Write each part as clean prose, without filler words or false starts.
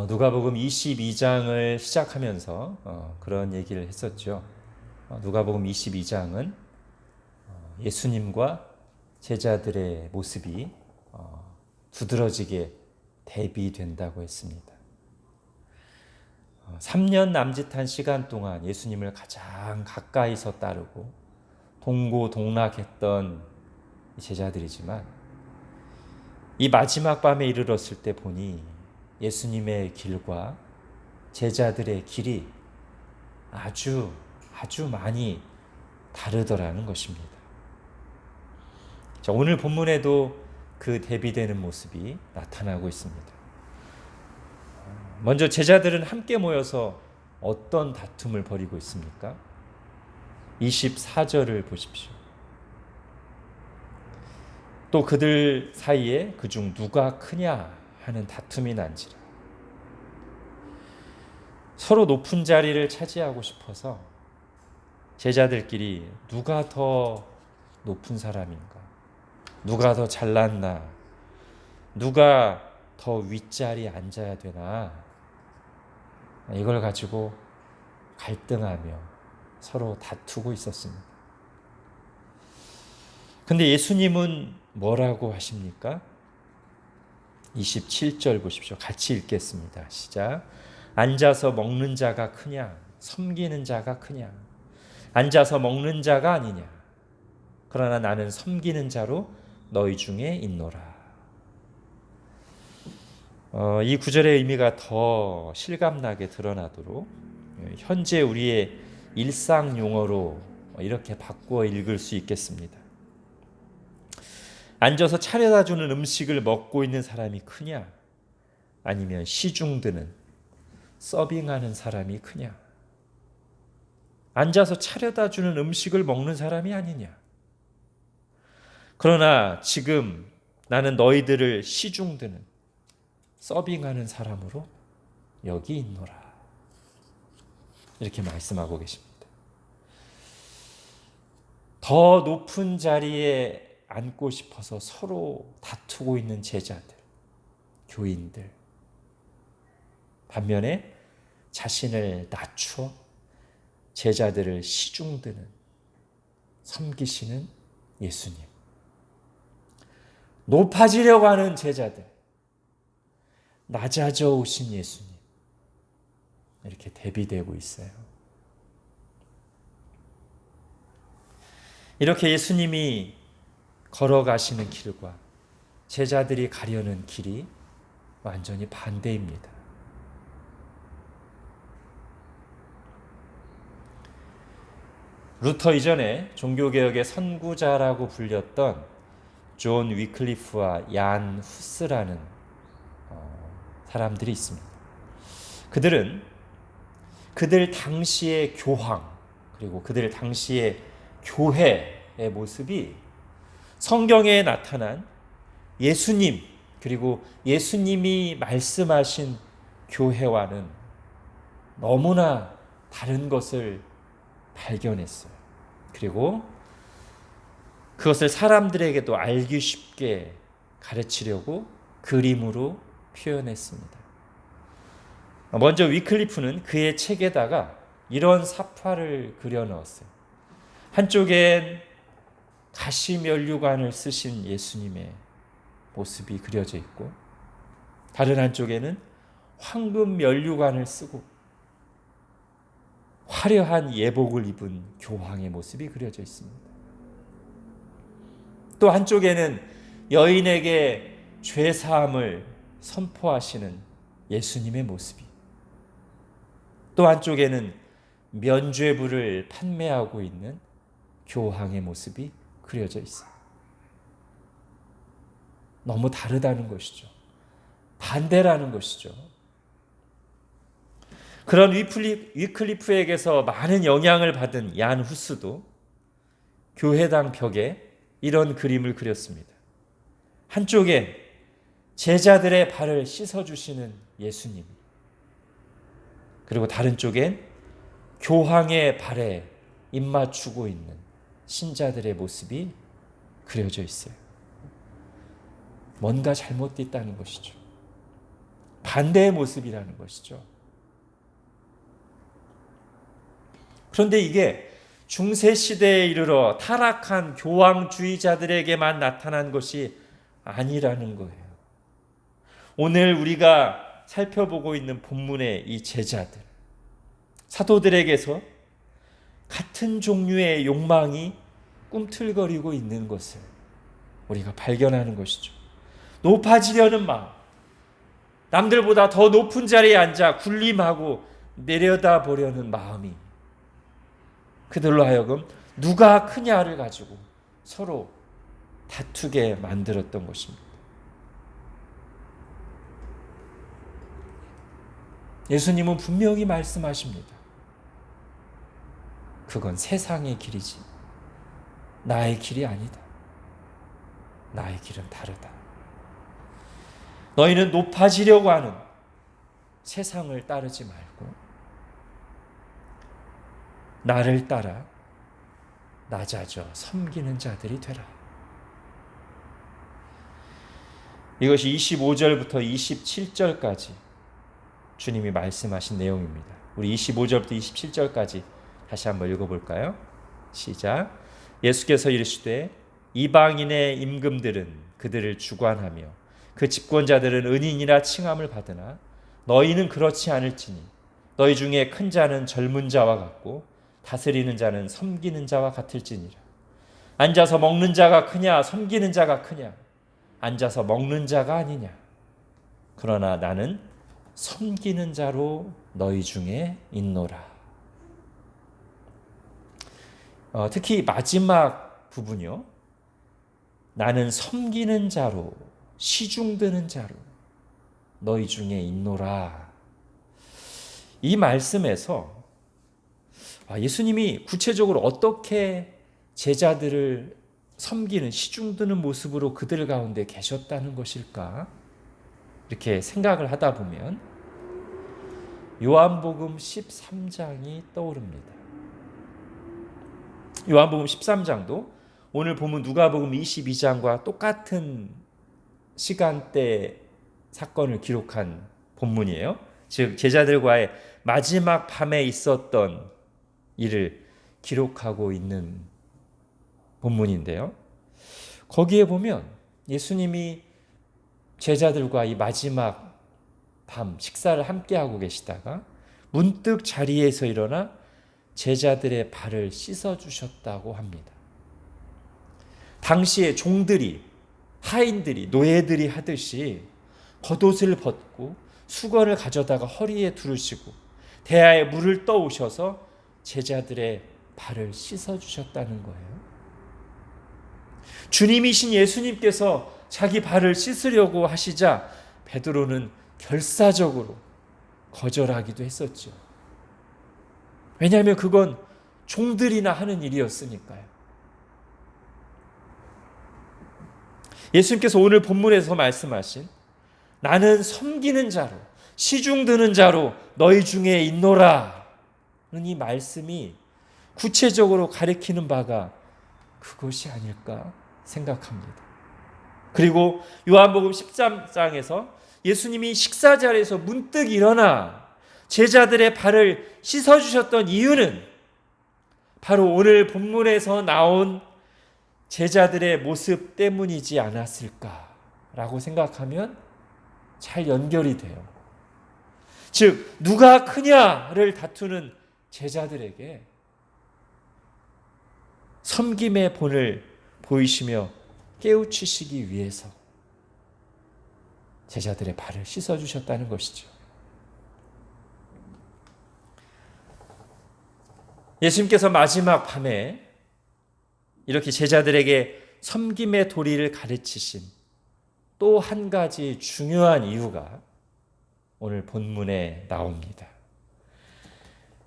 누가복음 22장을 시작하면서 그런 얘기를 했었죠. 누가복음 22장은 예수님과 제자들의 모습이 두드러지게 대비된다고 했습니다. 3년 남짓한 시간 동안 예수님을 가장 가까이서 따르고 동고동락했던 제자들이지만 이 마지막 밤에 이르렀을 때 보니 예수님의 길과 제자들의 길이 아주 많이 다르더라는 것입니다. 자, 오늘 본문에도 그 대비되는 모습이 나타나고 있습니다. 먼저 제자들은 함께 모여서 어떤 다툼을 벌이고 있습니까? 24절을 보십시오. 또 그들 사이에 그중 누가 크냐 하는 다툼이 난지라. 서로 높은 자리를 차지하고 싶어서 제자들끼리 누가 더 높은 사람인가, 누가 더 잘났나, 누가 더 윗자리에 앉아야 되나, 이걸 가지고 갈등하며 서로 다투고 있었습니다. 근데 예수님은 뭐라고 하십니까? 27절 보십시오. 같이 읽겠습니다. 시작. 앉아서 먹는 자가 크냐, 섬기는 자가 크냐. 앉아서 먹는 자가 아니냐. 그러나 나는 섬기는 자로 너희 중에 있노라. 이 구절의 의미가 더 실감나게 드러나도록 현재 우리의 일상 용어로 이렇게 바꾸어 읽을 수 있겠습니다. 앉아서 차려다 주는 음식을 먹고 있는 사람이 크냐? 아니면 시중드는 서빙하는 사람이 크냐? 앉아서 차려다 주는 음식을 먹는 사람이 아니냐? 그러나 지금 나는 너희들을 시중드는 서빙하는 사람으로 여기 있노라. 이렇게 말씀하고 계십니다. 더 높은 자리에 앉고 싶어서 서로 다투고 있는 제자들, 교인들. 반면에 자신을 낮추어 제자들을 시중드는, 섬기시는 예수님. 높아지려고 하는 제자들, 낮아져 오신 예수님. 이렇게 대비되고 있어요. 이렇게 예수님이 걸어가시는 길과 제자들이 가려는 길이 완전히 반대입니다. 루터 이전에 종교개혁의 선구자라고 불렸던 존 위클리프와 얀 후스라는 사람들이 있습니다. 그들은 그들 당시의 교황 그리고 그들 당시의 교회의 모습이 성경에 나타난 예수님 그리고 예수님이 말씀하신 교회와는 너무나 다른 것을 발견했어요. 그리고 그것을 사람들에게도 알기 쉽게 가르치려고 그림으로 표현했습니다. 먼저 위클리프는 그의 책에다가 이런 사파를 그려 넣었어요. 한쪽엔 가시면류관을 쓰신 예수님의 모습이 그려져 있고 다른 한쪽에는 황금 면류관을 쓰고 화려한 예복을 입은 교황의 모습이 그려져 있습니다. 또 한쪽에는 여인에게 죄사함을 선포하시는 예수님의 모습이, 또 한쪽에는 면죄부를 판매하고 있는 교황의 모습이 그려져 있어요. 너무 다르다는 것이죠. 반대라는 것이죠. 그런 위클리프에게서 많은 영향을 받은 얀 후스도 교회당 벽에 이런 그림을 그렸습니다. 한쪽에 제자들의 발을 씻어주시는 예수님, 그리고 다른 쪽엔 교황의 발에 입맞추고 있는 신자들의 모습이 그려져 있어요. 뭔가 잘못됐다는 것이죠. 반대의 모습이라는 것이죠. 그런데 이게 중세 시대에 이르러 타락한 교황주의자들에게만 나타난 것이 아니라는 거예요. 오늘 우리가 살펴보고 있는 본문의 이 제자들, 사도들에게서 같은 종류의 욕망이 꿈틀거리고 있는 것을 우리가 발견하는 것이죠. 높아지려는 마음, 남들보다 더 높은 자리에 앉아 군림하고 내려다보려는 마음이 그들로 하여금 누가 크냐를 가지고 서로 다투게 만들었던 것입니다. 예수님은 분명히 말씀하십니다. 그건 세상의 길이지 나의 길이 아니다. 나의 길은 다르다. 너희는 높아지려고 하는 세상을 따르지 말고 나를 따라 낮아져 섬기는 자들이 되라. 이것이 25절부터 27절까지 주님이 말씀하신 내용입니다. 우리 25절부터 27절까지 다시 한번 읽어볼까요? 시작. 예수께서 이르시되 이방인의 임금들은 그들을 주관하며 그 집권자들은 은인이라 칭함을 받으나 너희는 그렇지 않을지니 너희 중에 큰 자는 젊은 자와 같고 다스리는 자는 섬기는 자와 같을지니라. 앉아서 먹는 자가 크냐 섬기는 자가 크냐? 앉아서 먹는 자가 아니냐? 그러나 나는 섬기는 자로 너희 중에 있노라. 특히 마지막 부분이요. 나는 섬기는 자로 시중드는 자로 너희 중에 있노라. 이 말씀에서 예수님이 구체적으로 어떻게 제자들을 섬기는 시중드는 모습으로 그들 가운데 계셨다는 것일까? 이렇게 생각을 하다 보면 요한복음 13장이 떠오릅니다. 요한복음 13장도 오늘 보면 누가복음 22장과 똑같은 시간대 사건을 기록한 본문이에요. 즉 제자들과의 마지막 밤에 있었던 일을 기록하고 있는 본문인데요. 거기에 보면 예수님이 제자들과 이 마지막 밤 식사를 함께하고 계시다가 문득 자리에서 일어나 제자들의 발을 씻어주셨다고 합니다. 당시에 종들이, 하인들이, 노예들이 하듯이 겉옷을 벗고 수건을 가져다가 허리에 두르시고 대야에 물을 떠오셔서 제자들의 발을 씻어주셨다는 거예요. 주님이신 예수님께서 자기 발을 씻으려고 하시자 베드로는 결사적으로 거절하기도 했었죠. 왜냐하면 그건 종들이나 하는 일이었으니까요. 예수님께서 오늘 본문에서 말씀하신 나는 섬기는 자로 시중드는 자로 너희 중에 있노라 이 말씀이 구체적으로 가리키는 바가 그것이 아닐까 생각합니다. 그리고 요한복음 13장에서 예수님이 식사 자리에서 문득 일어나 제자들의 발을 씻어주셨던 이유는 바로 오늘 본문에서 나온 제자들의 모습 때문이지 않았을까라고 생각하면 잘 연결이 돼요. 즉 누가 크냐를 다투는 제자들에게 섬김의 본을 보이시며 깨우치시기 위해서 제자들의 발을 씻어주셨다는 것이죠. 예수님께서 마지막 밤에 이렇게 제자들에게 섬김의 도리를 가르치신 또 한 가지 중요한 이유가 오늘 본문에 나옵니다.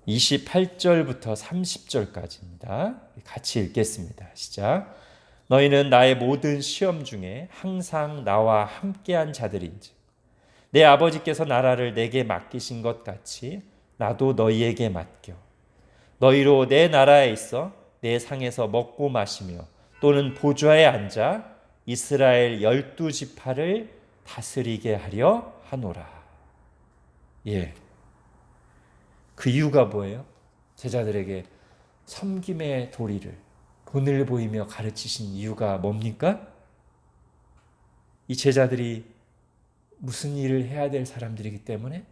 28절부터 30절까지입니다. 같이 읽겠습니다. 시작. 너희는 나의 모든 시험 중에 항상 나와 함께한 자들인즉 내 아버지께서 나라를 내게 맡기신 것 같이 나도 너희에게 맡겨 너희로 내 나라에 있어 내 상에서 먹고 마시며 또는 보좌에 앉아 이스라엘 12지파를 다스리게 하려 하노라. 예. 그 이유가 뭐예요? 제자들에게 섬김의 도리를 본을 보이며 가르치신 이유가 뭡니까? 이 제자들이 무슨 일을 해야 될 사람들이기 때문에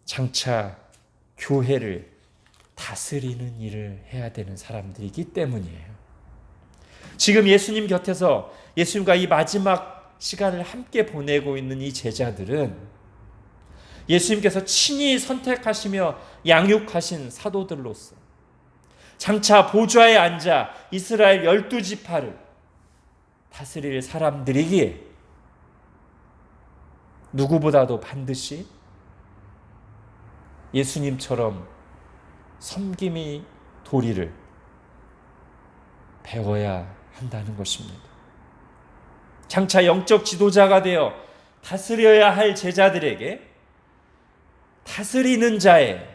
장차 교회를 다스리는 일을 해야 되는 사람들이기 때문이에요. 지금 예수님 곁에서 예수님과 이 마지막 시간을 함께 보내고 있는 이 제자들은 예수님께서 친히 선택하시며 양육하신 사도들로서 장차 보좌에 앉아 이스라엘 12지파를 다스릴 사람들이기에 누구보다도 반드시 예수님처럼 섬김의 도리를 배워야 한다는 것입니다. 장차 영적 지도자가 되어 다스려야 할 제자들에게 다스리는 자의,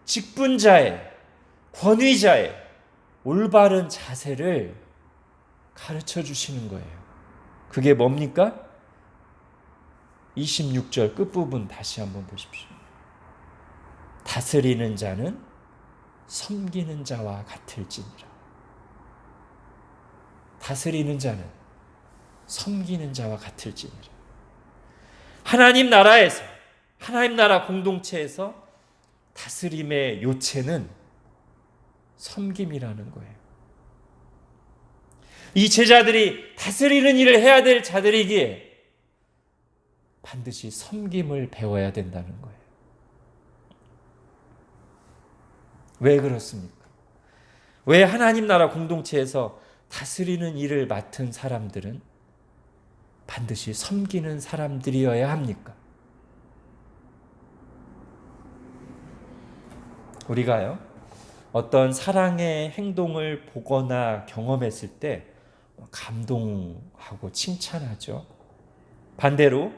직분자의, 권위자의 올바른 자세를 가르쳐 주시는 거예요. 그게 뭡니까? 26절 끝부분 다시 한번 보십시오. 다스리는 자는 섬기는 자와 같을지니라. 다스리는 자는 섬기는 자와 같을지니라. 하나님 나라에서, 하나님 나라 공동체에서 다스림의 요체는 섬김이라는 거예요. 이 제자들이 다스리는 일을 해야 될 자들이기에 반드시 섬김을 배워야 된다는 거예요. 왜 그렇습니까? 왜 하나님 나라 공동체에서 다스리는 일을 맡은 사람들은 반드시 섬기는 사람들이어야 합니까? 우리가요, 어떤 사랑의 행동을 보거나 경험했을 때 감동하고 칭찬하죠. 반대로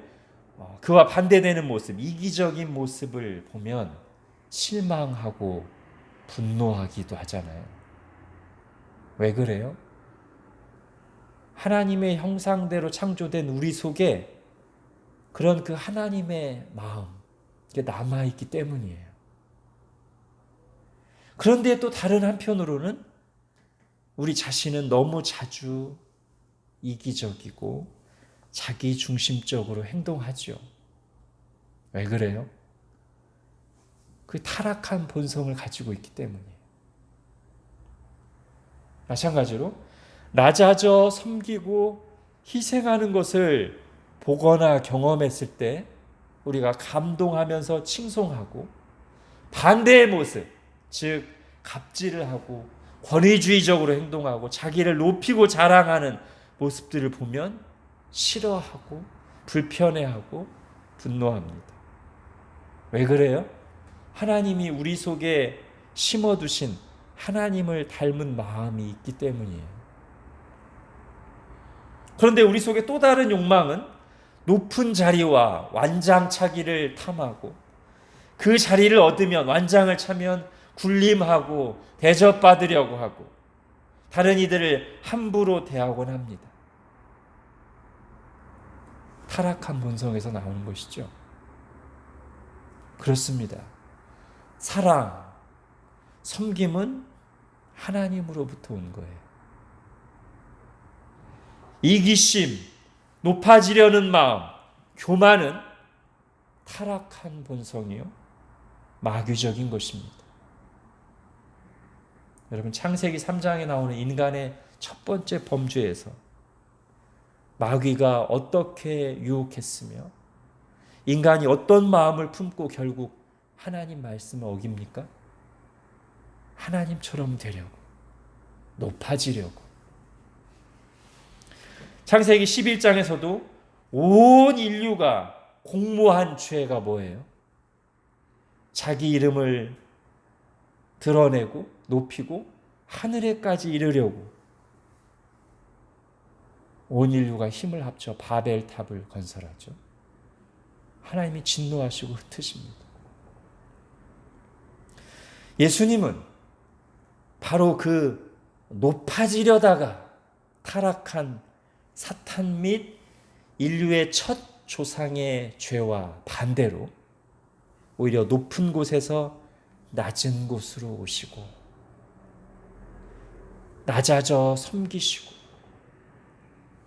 그와 반대되는 모습, 이기적인 모습을 보면 실망하고 분노하기도 하잖아요. 왜 그래요? 하나님의 형상대로 창조된 우리 속에 그런 그 하나님의 마음, 그게 남아있기 때문이에요. 그런데 또 다른 한편으로는 우리 자신은 너무 자주 이기적이고 자기 중심적으로 행동하죠. 왜 그래요? 그 타락한 본성을 가지고 있기 때문이에요. 마찬가지로 낮아져 섬기고 희생하는 것을 보거나 경험했을 때 우리가 감동하면서 칭송하고, 반대의 모습, 즉 갑질을 하고 권위주의적으로 행동하고 자기를 높이고 자랑하는 모습들을 보면 싫어하고 불편해하고 분노합니다. 왜 그래요? 하나님이 우리 속에 심어두신 하나님을 닮은 마음이 있기 때문이에요. 그런데 우리 속에 또 다른 욕망은 높은 자리와 완장차기를 탐하고, 그 자리를 얻으면, 완장을 차면 군림하고 대접받으려고 하고 다른 이들을 함부로 대하곤 합니다. 타락한 본성에서 나오는 것이죠. 그렇습니다. 사랑, 섬김은 하나님으로부터 온 거예요. 이기심, 높아지려는 마음, 교만은 타락한 본성이요, 마귀적인 것입니다. 여러분, 창세기 3장에 나오는 인간의 첫 번째 범죄에서 마귀가 어떻게 유혹했으며 인간이 어떤 마음을 품고 결국 하나님 말씀을 어깁니까? 하나님처럼 되려고, 높아지려고. 창세기 11장에서도 온 인류가 공모한 죄가 뭐예요? 자기 이름을 드러내고 높이고 하늘에까지 이르려고 온 인류가 힘을 합쳐 바벨탑을 건설하죠. 하나님이 진노하시고 흩으십니다. 예수님은 바로 그 높아지려다가 타락한 사탄 및 인류의 첫 조상의 죄와 반대로 오히려 높은 곳에서 낮은 곳으로 오시고 낮아져 섬기시고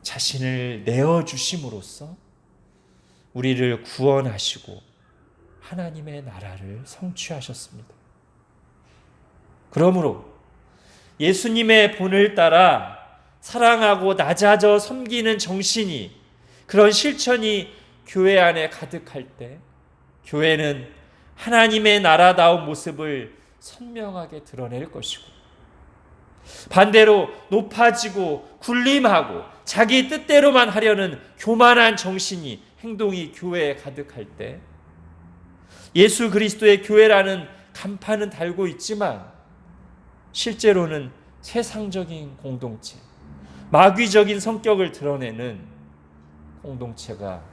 자신을 내어주심으로써 우리를 구원하시고 하나님의 나라를 성취하셨습니다. 그러므로 예수님의 본을 따라 사랑하고 낮아져 섬기는 정신이, 그런 실천이 교회 안에 가득할 때 교회는 하나님의 나라다운 모습을 선명하게 드러낼 것이고, 반대로 높아지고 군림하고 자기 뜻대로만 하려는 교만한 정신이, 행동이 교회에 가득할 때 예수 그리스도의 교회라는 간판은 달고 있지만 실제로는 세상적인 공동체, 마귀적인 성격을 드러내는 공동체가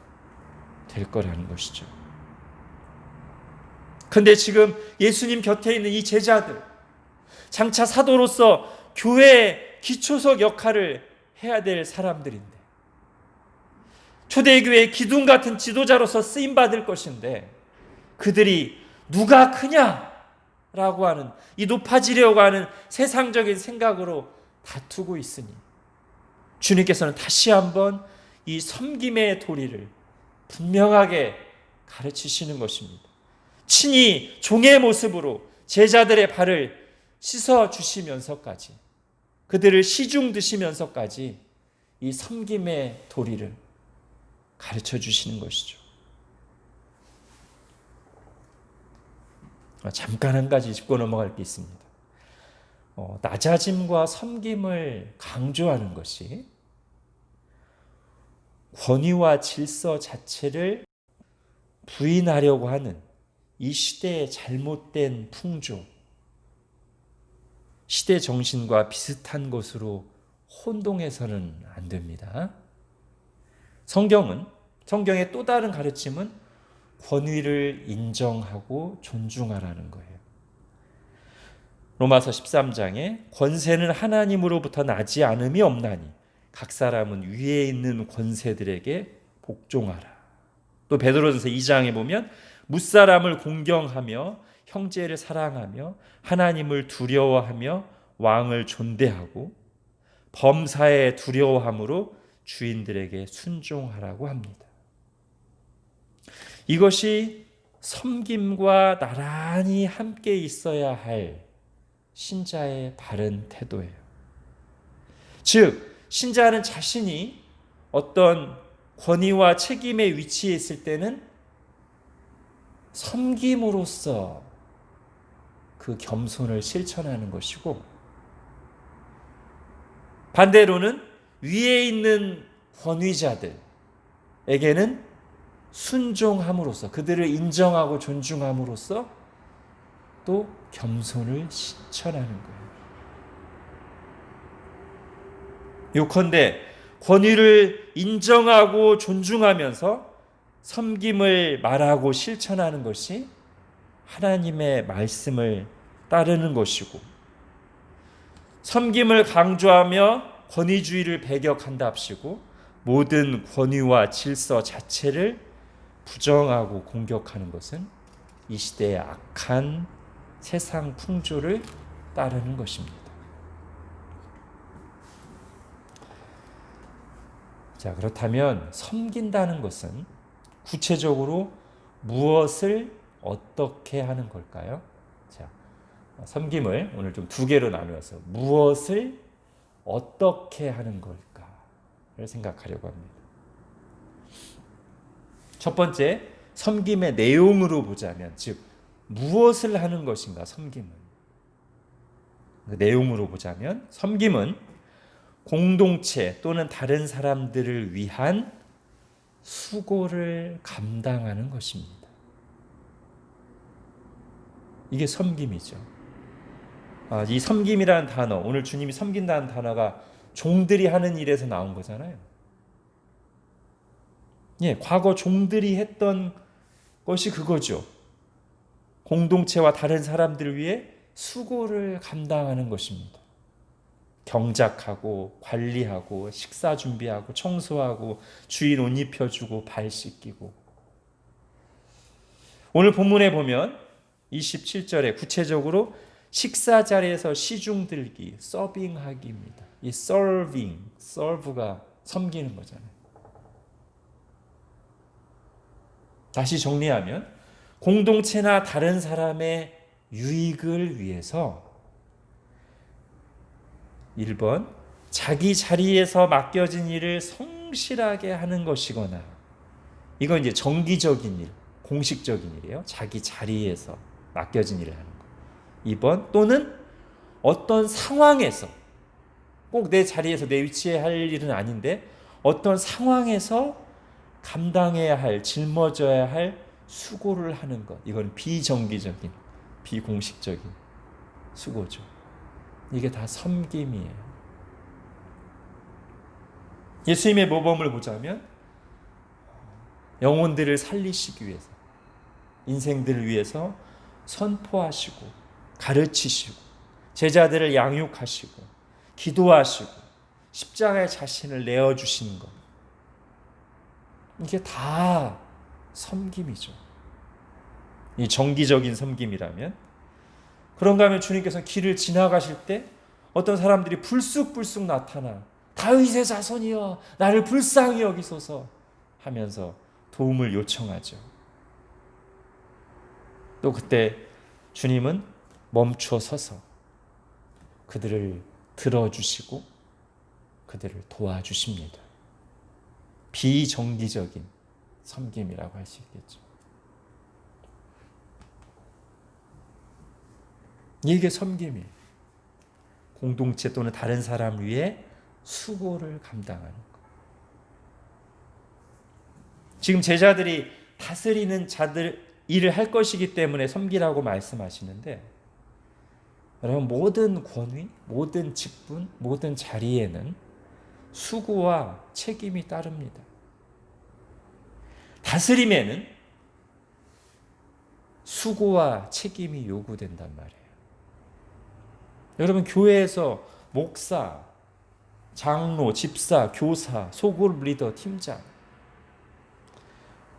될 거라는 것이죠. 그런데 지금 예수님 곁에 있는 이 제자들, 장차 사도로서 교회의 기초석 역할을 해야 될 사람들인데, 초대교회의 기둥 같은 지도자로서 쓰임받을 것인데, 그들이 누가 크냐라고 하는, 이 높아지려고 하는 세상적인 생각으로 다투고 있으니 주님께서는 다시 한번 이 섬김의 도리를 분명하게 가르치시는 것입니다. 친히 종의 모습으로 제자들의 발을 씻어주시면서까지, 그들을 시중 드시면서까지 이 섬김의 도리를 가르쳐 주시는 것이죠. 잠깐 한 가지 짚고 넘어갈 게 있습니다. 낮아짐과 섬김을 강조하는 것이 권위와 질서 자체를 부인하려고 하는 이 시대의 잘못된 풍조, 시대 정신과 비슷한 것으로 혼동해서는 안 됩니다. 성경의 또 다른 가르침은 권위를 인정하고 존중하라는 거예요. 로마서 13장에 권세는 하나님으로부터 나지 않음이 없나니 각 사람은 위에 있는 권세들에게 복종하라. 또 베드로전서 2장에 보면 무사람을 공경하며 형제를 사랑하며 하나님을 두려워하며 왕을 존대하고 범사에 두려워함으로 주인들에게 순종하라고 합니다. 이것이 섬김과 나란히 함께 있어야 할 신자의 바른 태도예요. 즉, 신자는 자신이 어떤 권위와 책임의 위치에 있을 때는 섬김으로써 그 겸손을 실천하는 것이고, 반대로는 위에 있는 권위자들에게는 순종함으로써, 그들을 인정하고 존중함으로써 또 겸손을 실천하는 거예요. 요컨대 권위를 인정하고 존중하면서 섬김을 말하고 실천하는 것이 하나님의 말씀을 따르는 것이고, 섬김을 강조하며 권위주의를 배격한답시고 모든 권위와 질서 자체를 부정하고 공격하는 것은 이 시대의 악한 세상 풍조를 따르는 것입니다. 자, 그렇다면 섬긴다는 것은 구체적으로 무엇을 어떻게 하는 걸까요? 자, 섬김을 오늘 좀 두 개로 나누어서 무엇을 어떻게 하는 걸까를 생각하려고 합니다. 첫 번째, 섬김의 내용으로 보자면, 즉 무엇을 하는 것인가, 섬김은. 그 내용으로 보자면 섬김은 공동체 또는 다른 사람들을 위한 수고를 감당하는 것입니다. 이게 섬김이죠. 이 섬김이라는 단어, 오늘 주님이 섬긴다는 단어가 종들이 하는 일에서 나온 거잖아요. 예, 과거 종들이 했던 것이 그거죠. 공동체와 다른 사람들을 위해 수고를 감당하는 것입니다. 경작하고 관리하고 식사 준비하고 청소하고 주인 옷 입혀주고 발 씻기고. 오늘 본문에 보면 27절에 구체적으로 식사 자리에서 시중 들기, 서빙하기입니다. 이 serve가 섬기는 거잖아요. 다시 정리하면 공동체나 다른 사람의 유익을 위해서 1번 자기 자리에서 맡겨진 일을 성실하게 하는 것이거나, 이건 이제 정기적인 일, 공식적인 일이에요. 자기 자리에서 맡겨진 일을 하는 거. 2번 또는 어떤 상황에서, 꼭 내 자리에서 내 위치에 할 일은 아닌데 어떤 상황에서 감당해야 할, 짊어져야 할 수고를 하는 것. 이건 비정기적인, 비공식적인 수고죠. 이게 다 섬김이에요. 예수님의 모범을 보자면 영혼들을 살리시기 위해서, 인생들을 위해서 선포하시고 가르치시고 제자들을 양육하시고 기도하시고 십자가에 자신을 내어주시는 것, 이게 다 섬김이죠. 이 정기적인 섬김이라면, 그런가 하면 주님께서 길을 지나가실 때 어떤 사람들이 불쑥불쑥 나타나 다윗의 자손이여 나를 불쌍히 여기소서 하면서 도움을 요청하죠. 또 그때 주님은 멈춰 서서 그들을 들어주시고 그들을 도와주십니다. 비정기적인 섬김이라고 할 수 있겠죠. 이게 섬김이에요. 공동체 또는 다른 사람 위해 수고를 감당하는 것. 지금 제자들이 다스리는 자들 일을 할 것이기 때문에 섬기라고 말씀하시는데, 여러분 모든 권위, 모든 직분, 모든 자리에는 수고와 책임이 따릅니다. 다스림에는 수고와 책임이 요구된단 말이에요. 여러분 교회에서 목사, 장로, 집사, 교사, 소그룹 리더, 팀장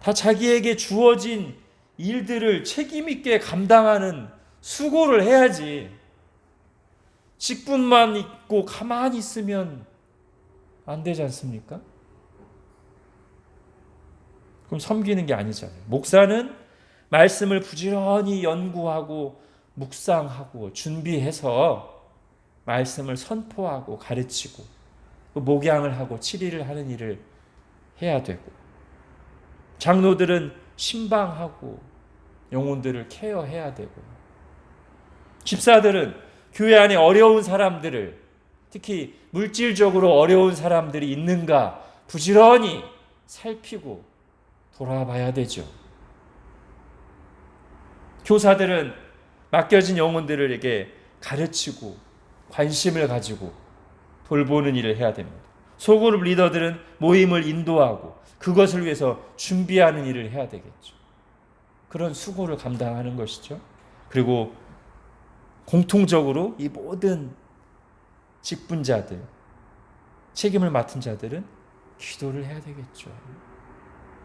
다 자기에게 주어진 일들을 책임 있게 감당하는 수고를 해야지, 직분만 있고 가만히 있으면 안 되지 않습니까? 그럼 섬기는 게 아니잖아요. 목사는 말씀을 부지런히 연구하고 묵상하고 준비해서 말씀을 선포하고 가르치고 또 목양을 하고 치리를 하는 일을 해야 되고, 장로들은 신방하고 영혼들을 케어해야 되고, 집사들은 교회 안에 어려운 사람들을, 특히 물질적으로 어려운 사람들이 있는가 부지런히 살피고 돌아봐야 되죠. 교사들은 맡겨진 영혼들에게 가르치고 관심을 가지고 돌보는 일을 해야 됩니다. 소그룹 리더들은 모임을 인도하고 그것을 위해서 준비하는 일을 해야 되겠죠. 그런 수고를 감당하는 것이죠. 그리고 공통적으로 이 모든 직분자들, 책임을 맡은 자들은 기도를 해야 되겠죠.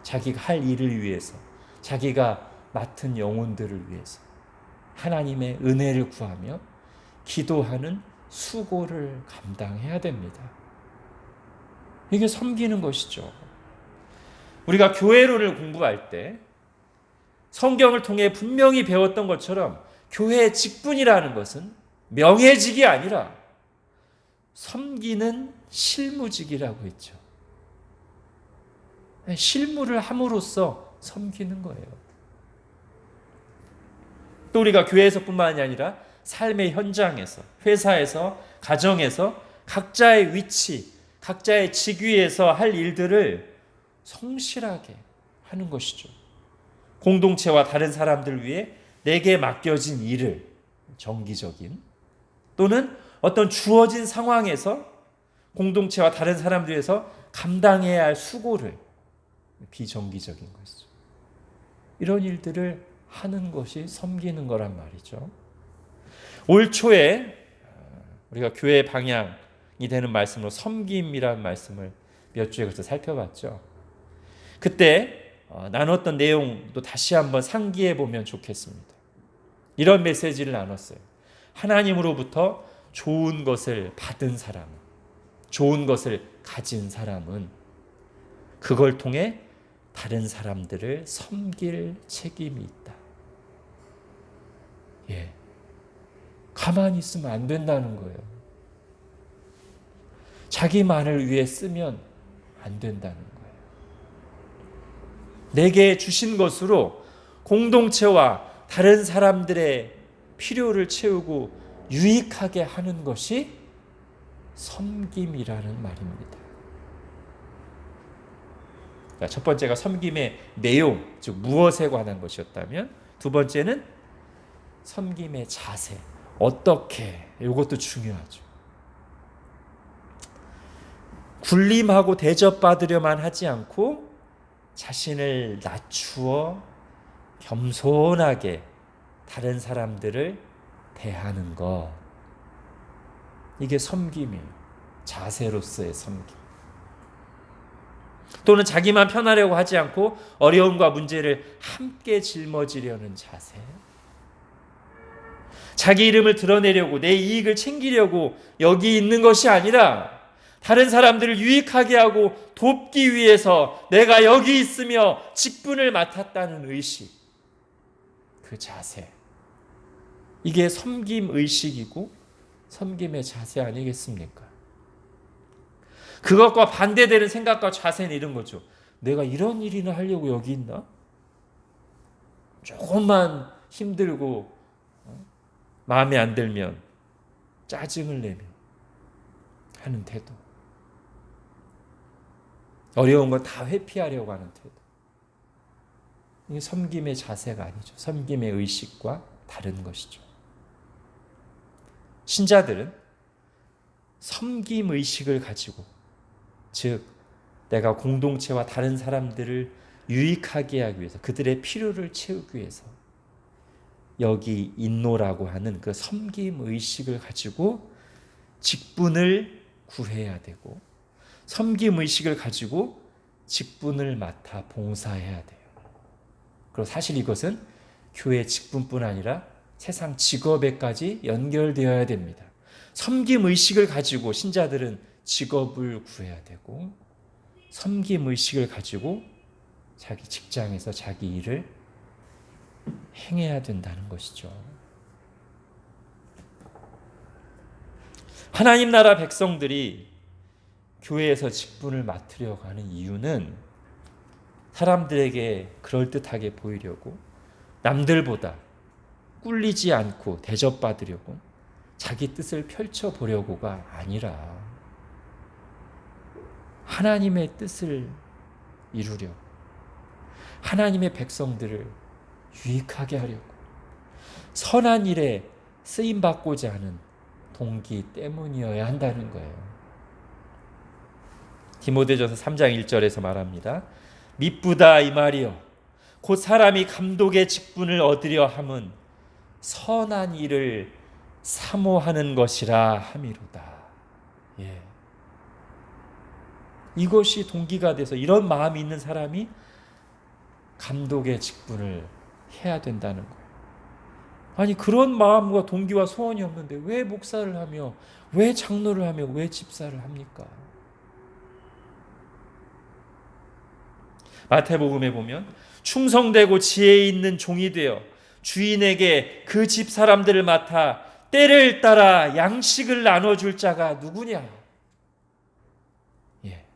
자기가 할 일을 위해서, 자기가 맡은 영혼들을 위해서 하나님의 은혜를 구하며 기도하는 수고를 감당해야 됩니다. 이게 섬기는 것이죠. 우리가 교회론을 공부할 때 성경을 통해 분명히 배웠던 것처럼 교회의 직분이라는 것은 명예직이 아니라 섬기는 실무직이라고 했죠. 실무를 함으로써 섬기는 거예요. 또 우리가 교회에서뿐만이 아니라 삶의 현장에서, 회사에서, 가정에서 각자의 위치, 각자의 직위에서 할 일들을 성실하게 하는 것이죠. 공동체와 다른 사람들 위해 내게 맡겨진 일을 정기적인 또는 어떤 주어진 상황에서 공동체와 다른 사람들 위해서 감당해야 할 수고를 비정기적인 것이죠. 이런 일들을 하는 것이 섬기는 거란 말이죠. 올 초에 우리가 교회 방향이 되는 말씀으로 섬김이라는 말씀을 몇 주에 걸쳐 살펴봤죠. 그때 나눴던 내용도 다시 한번 상기해 보면 좋겠습니다. 이런 메시지를 나눴어요. 하나님으로부터 좋은 것을 받은 사람, 좋은 것을 가진 사람은 그걸 통해 다른 사람들을 섬길 책임이 있다. 예. 가만히 있으면 안 된다는 거예요. 자기만을 위해 쓰면 안 된다는 거예요. 내게 주신 것으로 공동체와 다른 사람들의 필요를 채우고 유익하게 하는 것이 섬김이라는 말입니다. 첫 번째가 섬김의 내용, 즉 무엇에 관한 것이었다면, 두 번째는 섬김의 자세, 어떻게, 이것도 중요하죠. 군림하고 대접받으려만 하지 않고 자신을 낮추어 겸손하게 다른 사람들을 대하는 것, 이게 섬김이에요. 자세로서의 섬김. 또는 자기만 편하려고 하지 않고 어려움과 문제를 함께 짊어지려는 자세. 자기 이름을 드러내려고, 내 이익을 챙기려고 여기 있는 것이 아니라 다른 사람들을 유익하게 하고 돕기 위해서 내가 여기 있으며 직분을 맡았다는 의식, 그 자세, 이게 섬김 의식이고 섬김의 자세 아니겠습니까? 그것과 반대되는 생각과 자세는 이런 거죠. 내가 이런 일이나 하려고 여기 있나? 조금만 힘들고 마음에 안 들면 짜증을 내며 하는 태도, 어려운 건 다 회피하려고 하는 태도, 이게 섬김의 자세가 아니죠. 섬김의 의식과 다른 것이죠. 신자들은 섬김 의식을 가지고, 즉 내가 공동체와 다른 사람들을 유익하게 하기 위해서, 그들의 필요를 채우기 위해서 여기 있노라고 하는 그 섬김 의식을 가지고 직분을 구해야 되고, 섬김 의식을 가지고 직분을 맡아 봉사해야 돼요. 그리고 사실 이것은 교회 직분뿐 아니라 세상 직업에까지 연결되어야 됩니다. 섬김 의식을 가지고 신자들은 직업을 구해야 되고, 섬김 의식을 가지고 자기 직장에서 자기 일을 행해야 된다는 것이죠. 하나님 나라 백성들이 교회에서 직분을 맡으려고 하는 이유는 사람들에게 그럴듯하게 보이려고, 남들보다 꿀리지 않고 대접받으려고, 자기 뜻을 펼쳐보려고가 아니라 하나님의 뜻을 이루려고, 하나님의 백성들을 유익하게 하려고, 선한 일에 쓰임받고자 하는 동기 때문이어야 한다는 거예요. 디모데전서 3장 1절에서 말합니다. 미쁘다 이 말이요, 곧 사람이 감독의 직분을 얻으려 함은 선한 일을 사모하는 것이라 함이로다. 예. 이것이 동기가 돼서, 이런 마음이 있는 사람이 감독의 직분을 해야 된다는 거예요. 아니, 그런 마음과 동기와 소원이 없는데 왜 목사를 하며, 왜 장로를 하며, 왜 집사를 합니까? 마태복음에 보면 충성되고 지혜 있는 종이 되어 주인에게 그 집 사람들을 맡아 때를 따라 양식을 나눠줄 자가 누구냐? 예.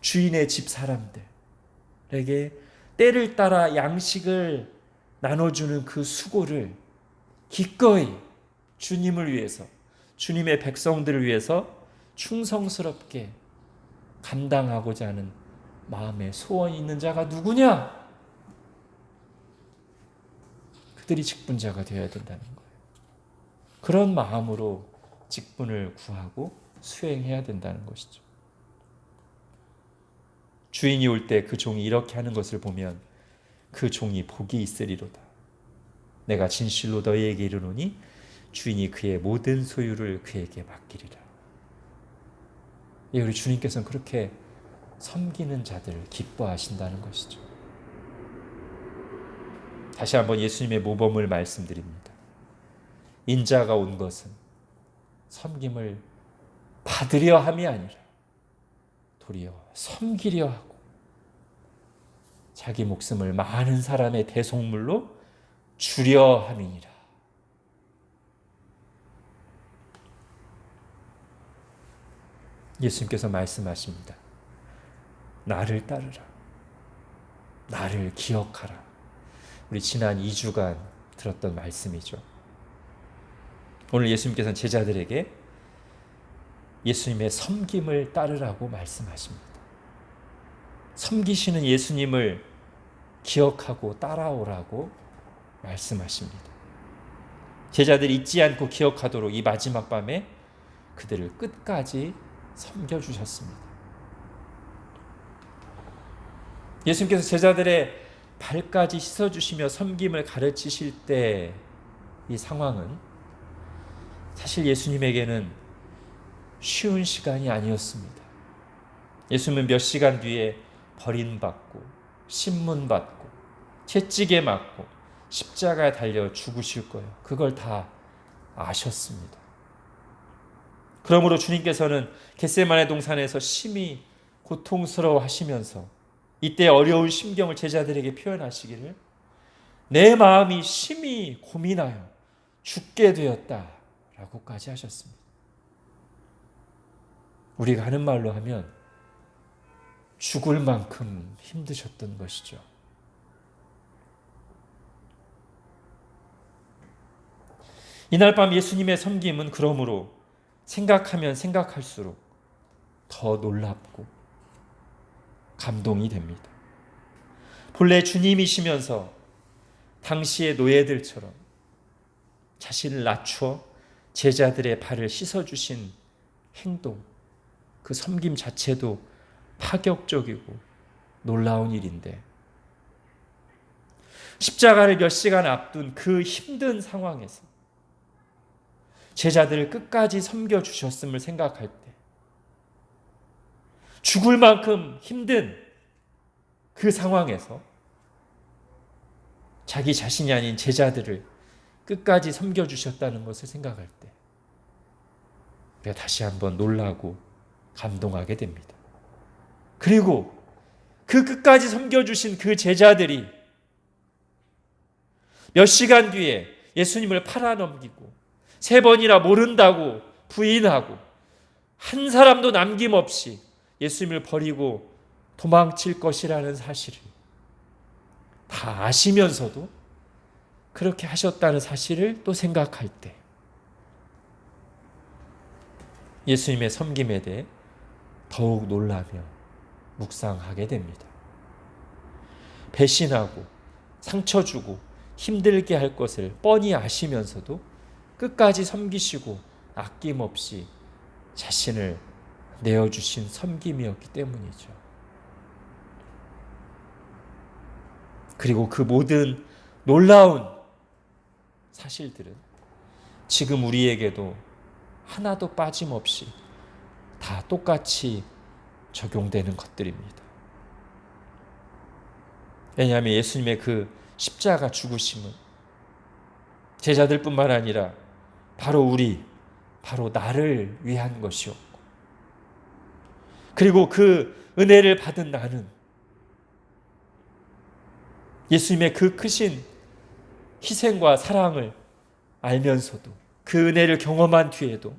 주인의 집 사람들에게 때를 따라 양식을 나눠주는 그 수고를 기꺼이 주님을 위해서, 주님의 백성들을 위해서 충성스럽게 감당하고자 하는 마음에 소원이 있는 자가 누구냐? 그들이 직분자가 되어야 된다는 거예요. 그런 마음으로 직분을 구하고 수행해야 된다는 것이죠. 주인이 올 때 그 종이 이렇게 하는 것을 보면 그 종이 복이 있으리로다. 내가 진실로 너희에게 이르노니 주인이 그의 모든 소유를 그에게 맡기리라. 우리 주님께서는 그렇게 섬기는 자들을 기뻐하신다는 것이죠. 다시 한번 예수님의 모범을 말씀드립니다. 인자가 온 것은 섬김을 받으려 함이 아니라 도리어 섬기려 하고 자기 목숨을 많은 사람의 대속물로 주려 함이니라. 예수님께서 말씀하십니다. 나를 따르라. 나를 기억하라. 우리 지난 2주간 들었던 말씀이죠. 오늘 예수님께서는 제자들에게 예수님의 섬김을 따르라고 말씀하십니다. 섬기시는 예수님을 기억하고 따라오라고 말씀하십니다. 제자들이 잊지 않고 기억하도록 이 마지막 밤에 그들을 끝까지 섬겨주셨습니다. 예수님께서 제자들의 발까지 씻어주시며 섬김을 가르치실 때 이 상황은 사실 예수님에게는 쉬운 시간이 아니었습니다. 예수님은 몇 시간 뒤에 버림받고 신문받고 채찍에 맞고 십자가에 달려 죽으실 거예요. 그걸 다 아셨습니다. 그러므로 주님께서는 겟세마네 동산에서 심히 고통스러워 하시면서 이때 어려운 심경을 제자들에게 표현하시기를 내 마음이 심히 고민하여 죽게 되었다라고까지 하셨습니다. 우리가 하는 말로 하면 죽을 만큼 힘드셨던 것이죠. 이날 밤 예수님의 섬김은 그러므로 생각하면 생각할수록 더 놀랍고 감동이 됩니다. 본래 주님이시면서 당시의 노예들처럼 자신을 낮추어 제자들의 발을 씻어주신 행동, 그 섬김 자체도 파격적이고 놀라운 일인데 십자가를 몇 시간 앞둔 그 힘든 상황에서 제자들을 끝까지 섬겨주셨음을 생각할 때 죽을 만큼 힘든 그 상황에서 자기 자신이 아닌 제자들을 끝까지 섬겨주셨다는 것을 생각할 때 우리가 다시 한번 놀라고 감동하게 됩니다. 그리고 그 끝까지 섬겨주신 그 제자들이 몇 시간 뒤에 예수님을 팔아넘기고 3번이나 모른다고 부인하고 한 사람도 남김없이 예수님을 버리고 도망칠 것이라는 사실을 다 아시면서도 그렇게 하셨다는 사실을 또 생각할 때 예수님의 섬김에 대해 더욱 놀라며 묵상하게 됩니다. 배신하고 상처 주고 힘들게 할 것을 뻔히 아시면서도 끝까지 섬기시고 아낌없이 자신을 내어주신 섬김이었기 때문이죠. 그리고 그 모든 놀라운 사실들은 지금 우리에게도 하나도 빠짐없이 다 똑같이 적용되는 것들입니다. 왜냐하면 예수님의 그 십자가 죽으심은 제자들뿐만 아니라 바로 바로 나를 위한 것이었고 그리고 그 은혜를 받은 나는 예수님의 그 크신 희생과 사랑을 알면서도 그 은혜를 경험한 뒤에도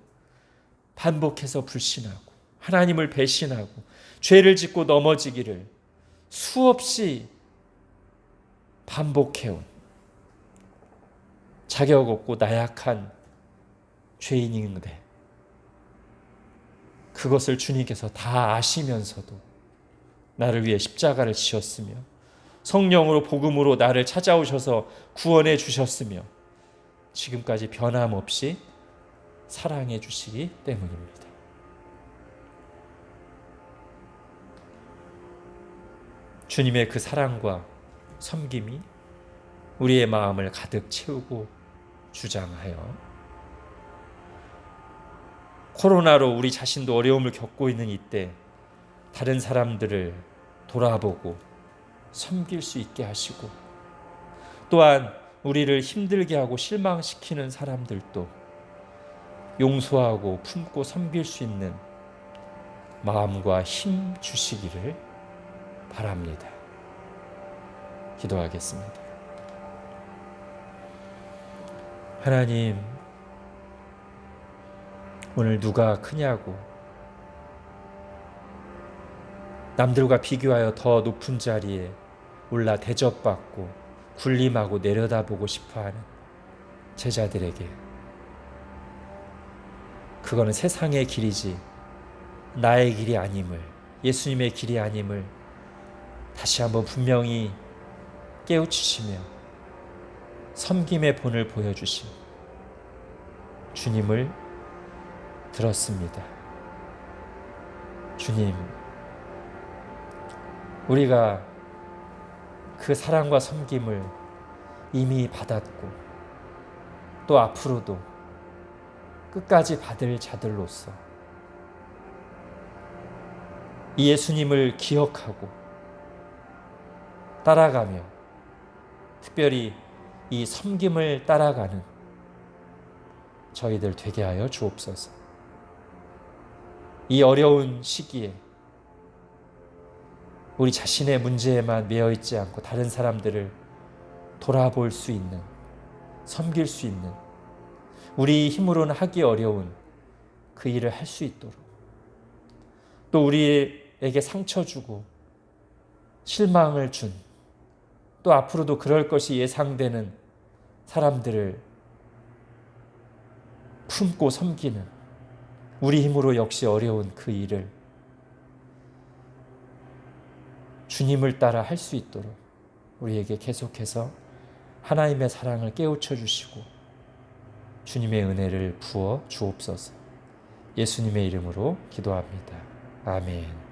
반복해서 불신하고 하나님을 배신하고 죄를 짓고 넘어지기를 수없이 반복해온 자격 없고 나약한 죄인인데 그것을 주님께서 다 아시면서도 나를 위해 십자가를 지셨으며 성령으로 복음으로 나를 찾아오셔서 구원해 주셨으며 지금까지 변함없이 사랑해 주시기 때문입니다. 주님의 그 사랑과 섬김이 우리의 마음을 가득 채우고 주장하여 코로나로 우리 자신도 어려움을 겪고 있는 이때 다른 사람들을 돌아보고 섬길 수 있게 하시고, 또한 우리를 힘들게 하고 실망시키는 사람들도 용서하고 품고 섬길 수 있는 마음과 힘 주시기를 바랍니다. 기도하겠습니다. 하나님, 오늘 누가 크냐고 남들과 비교하여 더 높은 자리에 올라 대접받고 군림하고 내려다보고 싶어하는 제자들에게, 그거는 세상의 길이지 나의 길이 아님을, 예수님의 길이 아님을 다시 한번 분명히 깨우치시며 섬김의 본을 보여주신 주님을 들었습니다. 주님, 우리가 그 사랑과 섬김을 이미 받았고 또 앞으로도 끝까지 받을 자들로서 이 예수님을 기억하고 따라가며, 특별히 이 섬김을 따라가는 저희들 되게 하여 주옵소서. 이 어려운 시기에 우리 자신의 문제에만 매여 있지 않고 다른 사람들을 돌아볼 수 있는, 섬길 수 있는, 우리 힘으로는 하기 어려운 그 일을 할 수 있도록, 또 우리에게 상처 주고 실망을 준, 또 앞으로도 그럴 것이 예상되는 사람들을 품고 섬기는, 우리 힘으로 역시 어려운 그 일을 주님을 따라 할 수 있도록 우리에게 계속해서 하나님의 사랑을 깨우쳐 주시고 주님의 은혜를 부어 주옵소서. 예수님의 이름으로 기도합니다. 아멘.